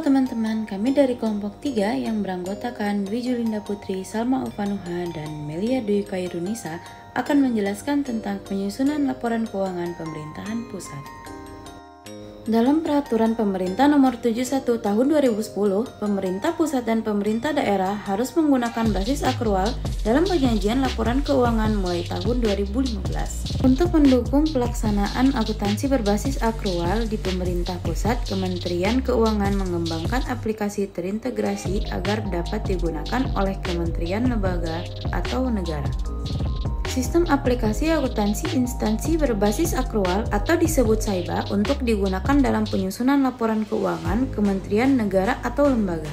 teman-teman, kami dari kelompok 3 yang beranggotakan Dwi Julinda Putri, Salma Ovanuha, dan Melia Dwi Kairunisa akan menjelaskan tentang penyusunan laporan keuangan pemerintahan pusat. Dalam Peraturan Pemerintah Nomor 71 Tahun 2010, pemerintah pusat dan pemerintah daerah harus menggunakan basis akrual dalam penyajian laporan keuangan mulai tahun 2015. Untuk mendukung pelaksanaan akuntansi berbasis akrual di pemerintah pusat, Kementerian Keuangan mengembangkan aplikasi terintegrasi agar dapat digunakan oleh kementerian, lembaga, atau negara. Sistem aplikasi akuntansi instansi berbasis akrual atau disebut SAIBA untuk digunakan dalam penyusunan laporan keuangan kementerian, negara, atau lembaga.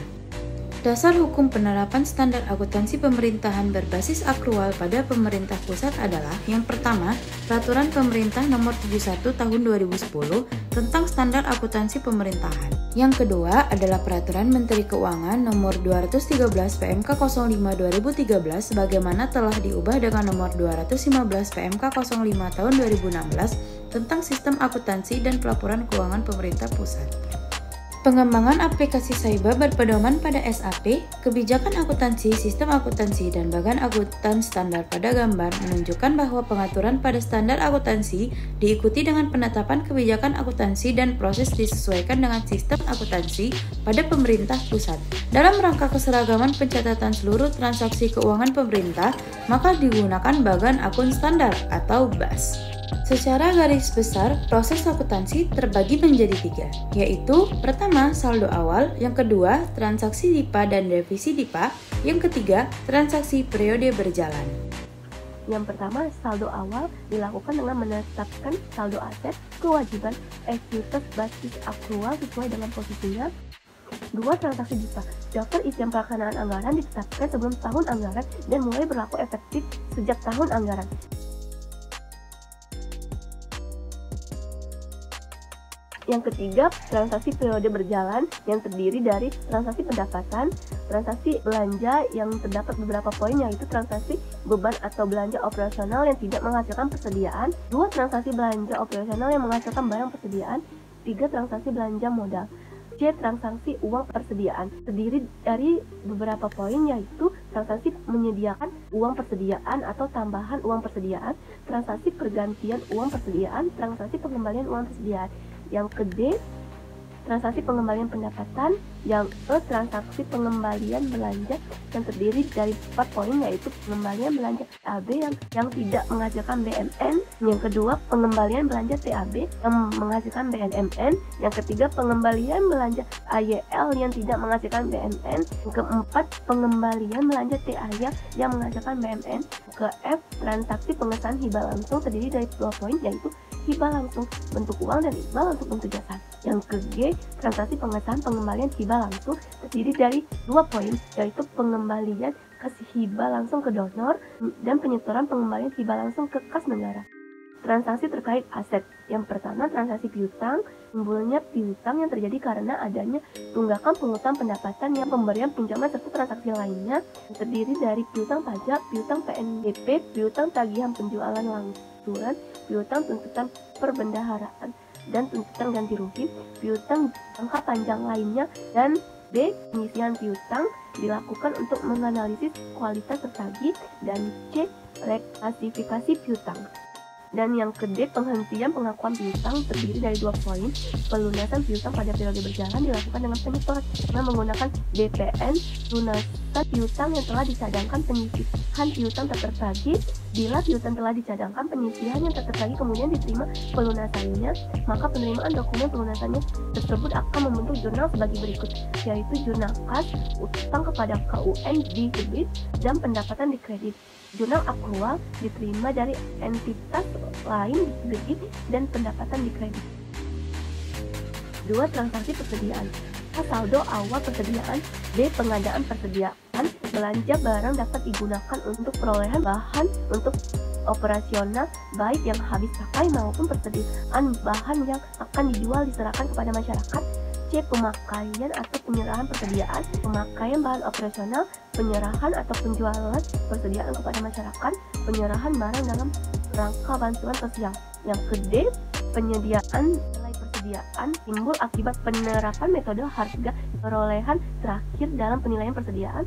Dasar hukum penerapan standar akuntansi pemerintahan berbasis akrual pada pemerintah pusat adalah yang pertama, Peraturan Pemerintah Nomor 71 Tahun 2010 tentang standar akuntansi pemerintahan. Yang kedua adalah Peraturan Menteri Keuangan Nomor 213 PMK 05 2013 sebagaimana telah diubah dengan Nomor 215 PMK 05 Tahun 2016 tentang sistem akuntansi dan pelaporan keuangan pemerintah pusat. Pengembangan aplikasi SAIBA berpedoman pada SAP, kebijakan akuntansi, sistem akuntansi, dan bagan akuntan standar pada gambar menunjukkan bahwa pengaturan pada standar akuntansi diikuti dengan penetapan kebijakan akuntansi dan proses disesuaikan dengan sistem akuntansi pada pemerintah pusat. Dalam rangka keseragaman pencatatan seluruh transaksi keuangan pemerintah, maka digunakan bagan akun standar atau BAS. Secara garis besar, proses akuntansi terbagi menjadi 3, yaitu pertama, saldo awal, yang kedua, transaksi DIPA dan devisi DIPA, yang ketiga, transaksi periode berjalan. Yang pertama, saldo awal dilakukan dengan menetapkan saldo aset, kewajiban, ekuitas basis akrual sesuai dengan posisinya. 2. Transaksi DIPA. Daftar isian pelaksanaan anggaran ditetapkan sebelum tahun anggaran dan mulai berlaku efektif sejak tahun anggaran. Yang ketiga, transaksi periode berjalan yang terdiri dari transaksi pendapatan, transaksi belanja yang terdapat beberapa poin yaitu transaksi beban atau belanja operasional yang tidak menghasilkan persediaan, 2. Transaksi belanja operasional yang menghasilkan barang persediaan, 3. Transaksi belanja modal. C. Transaksi uang persediaan terdiri dari beberapa poin yaitu transaksi menyediakan uang persediaan atau tambahan uang persediaan, transaksi pergantian uang persediaan, transaksi pengembalian uang persediaan. Yang ke D, transaksi pengembalian pendapatan. Yang E, transaksi pengembalian belanja yang terdiri dari 4 poin yaitu pengembalian belanja TAB yang tidak menghasilkan BMN. Yang kedua, pengembalian belanja TAB yang menghasilkan BNMN. Yang ketiga, pengembalian belanja AYL yang tidak menghasilkan BMN. Yang keempat, pengembalian belanja TAY yang menghasilkan BMN. Ke F, transaksi pengesahan hibah langsung terdiri dari 2 poin yaitu hibah langsung bentuk uang dan hibah langsung bentuk jasa. Yang ke G, transaksi pengesahan pengembalian hibah langsung terdiri dari 2 poin yaitu pengembalian kasih hibah langsung ke donor dan penyetoran pengembalian hibah langsung ke kas negara. Transaksi terkait aset. Yang pertama, transaksi piutang. Timbulnya piutang yang terjadi karena adanya tunggakan pungutan pendapatan yang pemberian pinjaman serta transaksi lainnya yang terdiri dari piutang pajak, piutang PNBP, piutang tagihan penjualan langsuran, piutang tuntutan perbendaharaan dan tuntutan ganti rugi, piutang jangka panjang lainnya. Dan B. Pengisian piutang dilakukan untuk menganalisis kualitas tertagih. Dan C. Reklasifikasi piutang. Dan yang ke D, penghentian pengakuan piutang terdiri dari 2 poin. Pelunasan piutang pada periode berjalan dilakukan dengan penyetoran dengan menggunakan BPN. Lunasan piutang yang telah dicadangkan, penyisihan piutang tak tertagih. Bila piutang telah dicadangkan, penyisihan yang tak tertagih kemudian diterima pelunasannya, maka penerimaan dokumen pelunasannya tersebut akan membentuk jurnal sebagai berikut, yaitu jurnal kas, utang kepada KUN di debit dan pendapatan di kredit. Jurnal akrual diterima dari entitas lain di debit dan pendapatan di kredit. 2. Transaksi persediaan. A. Saldo awal persediaan. B. Pengadaan persediaan. Belanja barang dapat digunakan untuk perolehan bahan untuk operasional baik yang habis pakai maupun persediaan bahan yang akan dijual diserahkan kepada masyarakat. C. Pemakaian atau penyerahan persediaan. Pemakaian bahan operasional, penyerahan atau penjualan persediaan kepada masyarakat, penyerahan barang dalam rangka bantuan sosial. Yang ke D. Penyediaan nilai persediaan. persediaan timbul akibat penerapan metode harga perolehan terakhir dalam penilaian persediaan,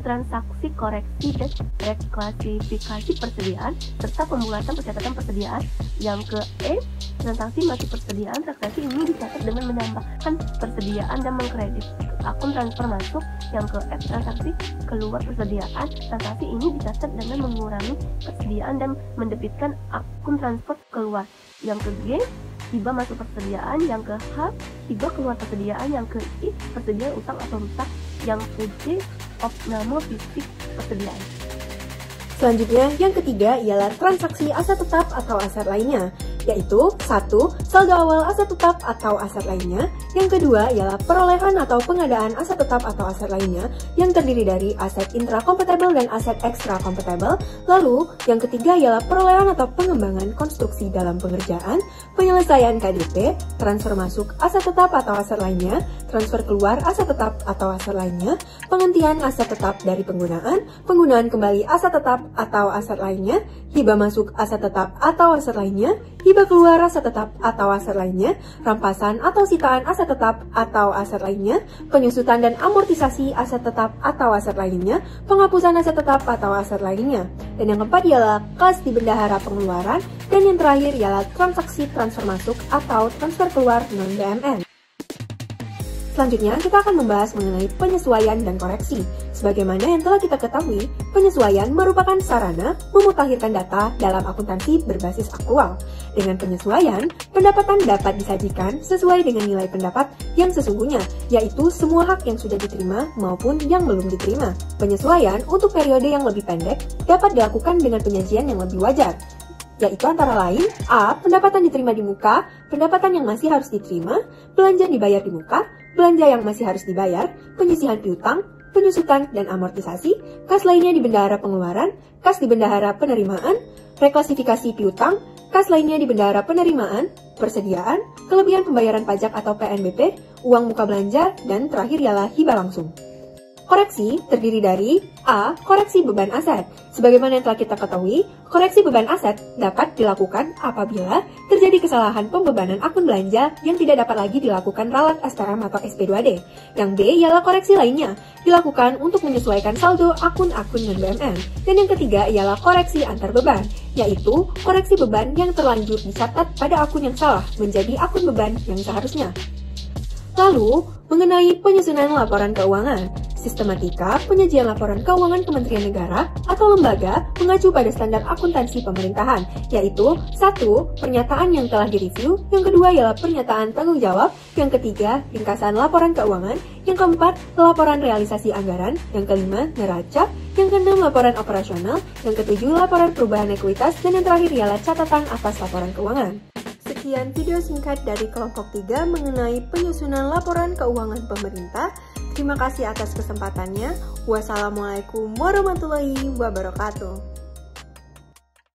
transaksi koreksi dan reklasifikasi persediaan, serta pembulatan pencatatan persediaan. Yang ke E, transaksi masuk persediaan. Transaksi ini dicatat dengan menambahkan persediaan dan mengkredit akun transfer masuk. Yang ke F, transaksi keluar persediaan. Transaksi ini dicatat dengan mengurangi persediaan dan mendebitkan akun transfer keluar. Yang ke G, hibah masuk persediaan. Yang ke H, hibah keluar persediaan. Yang ke I, persediaan utang atau rusak. Yang ke J, opname fisik persediaan. Selanjutnya, yang ketiga ialah transaksi aset tetap atau aset lainnya, yaitu 1. Saldo awal aset tetap atau aset lainnya. Yang kedua ialah perolehan atau pengadaan aset tetap atau aset lainnya yang terdiri dari aset intra-kompatibel dan aset ekstra-kompatibel. Lalu, yang ketiga ialah perolehan atau pengembangan konstruksi dalam pengerjaan, penyelesaian KDP, transfer masuk aset tetap atau aset lainnya, transfer keluar aset tetap atau aset lainnya, penghentian aset tetap dari penggunaan, penggunaan kembali aset tetap atau aset lainnya, hibah masuk aset tetap atau aset lainnya, hibah keluar aset tetap atau aset lainnya, rampasan atau sitaan aset tetap atau aset lainnya, penyusutan dan amortisasi aset tetap atau aset lainnya, penghapusan aset tetap atau aset lainnya. Dan yang keempat ialah kas di bendahara pengeluaran, dan yang terakhir ialah transaksi transfer masuk atau transfer keluar non-BMN. Selanjutnya, kita akan membahas mengenai penyesuaian dan koreksi. Sebagaimana yang telah kita ketahui, penyesuaian merupakan sarana memutakhirkan data dalam akuntansi berbasis aktual. Dengan penyesuaian, pendapatan dapat disajikan sesuai dengan nilai pendapat yang sesungguhnya, yaitu semua hak yang sudah diterima maupun yang belum diterima. Penyesuaian untuk periode yang lebih pendek dapat dilakukan dengan penyajian yang lebih wajar, yaitu antara lain A. Pendapatan diterima di muka, pendapatan yang masih harus diterima, belanja dibayar di muka, belanja yang masih harus dibayar, penyisihan piutang, penyusutan dan amortisasi, kas lainnya di bendahara pengeluaran, kas di bendahara penerimaan, reklasifikasi piutang, kas lainnya di bendahara penerimaan, persediaan, kelebihan pembayaran pajak atau PNBP, uang muka belanja, dan terakhir ialah hibah langsung. Koreksi terdiri dari A. Koreksi beban aset. Sebagaimana yang telah kita ketahui, koreksi beban aset dapat dilakukan apabila terjadi kesalahan pembebanan akun belanja yang tidak dapat lagi dilakukan ralat SPM atau SP2D. Yang B ialah koreksi lainnya, dilakukan untuk menyesuaikan saldo akun-akun non-BMN. Dan yang ketiga ialah koreksi antar beban, yaitu koreksi beban yang terlanjur dicatat pada akun yang salah menjadi akun beban yang seharusnya. Lalu, mengenai penyusunan laporan keuangan, sistematika penyajian laporan keuangan Kementerian Negara atau lembaga mengacu pada standar akuntansi pemerintahan, yaitu 1. Pernyataan yang telah direview, yang kedua ialah pernyataan tanggung jawab, yang ketiga ringkasan laporan keuangan, yang keempat laporan realisasi anggaran, yang kelima neraca, yang keenam laporan operasional, yang ketujuh laporan perubahan ekuitas, dan yang terakhir ialah catatan atas laporan keuangan. Sekian video singkat dari kelompok 3 mengenai penyusunan laporan keuangan pemerintah. Terima kasih atas kesempatannya. Wassalamualaikum warahmatullahi wabarakatuh.